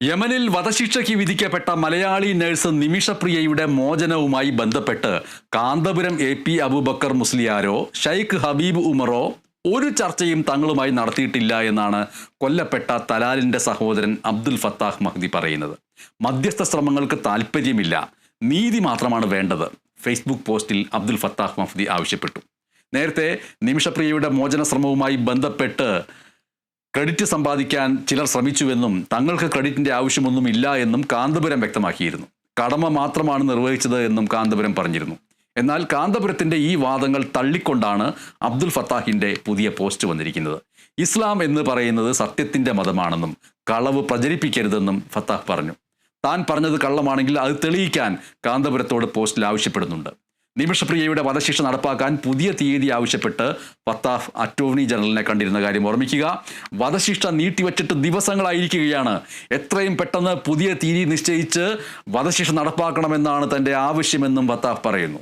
യമനിൽ വധശിക്ഷയ്ക്ക് വിധിക്കപ്പെട്ട മലയാളി നഴ്സ് നിമിഷപ്രിയയുടെ മോചനവുമായി ബന്ധപ്പെട്ട് കാന്തപുരം AP അബൂബക്കർ മുസ്ലിയാരോ ഷെയ്ഖ് ഹബീബ് ഉമറോ ഒരു ചർച്ചയും തങ്ങളുമായി നടത്തിയിട്ടില്ല എന്നാണ് കൊല്ലപ്പെട്ട തലാലിന്റെ സഹോദരൻ അബ്ദുൽ ഫത്താഹ് മഹ്ദി പറയുന്നത്. മധ്യസ്ഥ ശ്രമങ്ങൾക്ക് താല്പര്യമില്ല, നീതി മാത്രമാണ് വേണ്ടത്. ഫേസ്ബുക്ക് പോസ്റ്റിൽ അബ്ദുൽ ഫത്താഹ് മഹ്ദി ആവശ്യപ്പെട്ടു. നേരത്തെ നിമിഷപ്രിയയുടെ മോചന ശ്രമവുമായി ബന്ധപ്പെട്ട് ക്രെഡിറ്റ് സമ്പാദിക്കാൻ ചിലർ ശ്രമിച്ചുവെന്നും തങ്ങൾക്ക് ക്രെഡിറ്റിന്റെ ആവശ്യമൊന്നുമില്ല എന്നും കാന്തപുരം വ്യക്തമാക്കിയിരുന്നു. കടമ മാത്രമാണ് നിർവഹിച്ചത് എന്നും കാന്തപുരം പറഞ്ഞിരുന്നു. എന്നാൽ കാന്തപുരത്തിന്റെ ഈ വാദങ്ങൾ തള്ളിക്കൊണ്ടാണ് അബ്ദുൽ ഫത്താഹിന്റെ പുതിയ പോസ്റ്റ് വന്നിരിക്കുന്നത്. ഇസ്ലാം എന്ന് പറയുന്നത് സത്യത്തിന്റെ മതമാണെന്നും കളവ് പ്രചരിപ്പിക്കരുതെന്നും ഫത്താഹ് പറഞ്ഞു. താൻ പറഞ്ഞത് കള്ളമാണെങ്കിൽ അത് തെളിയിക്കാൻ കാന്തപുരത്തോട് പോസ്റ്റിൽ ആവശ്യപ്പെടുന്നുണ്ട്. നിമിഷപ്രിയയുടെ വധശിക്ഷ നടപ്പാക്കാൻ പുതിയ തീയതി ആവശ്യപ്പെട്ട് ഫത്താഹ് അറ്റോർണി ജനറലിനെ കണ്ടിരുന്ന കാര്യം ഓർമ്മിക്കുക. വധശിക്ഷ നീട്ടിവച്ചിട്ട് ദിവസങ്ങളായിരിക്കുകയാണ്. എത്രയും പെട്ടെന്ന് പുതിയ തീയതി നിശ്ചയിച്ച് വധശിക്ഷ നടപ്പാക്കണമെന്നാണ് തൻ്റെ ആവശ്യമെന്നും ഫത്താഹ് പറയുന്നു.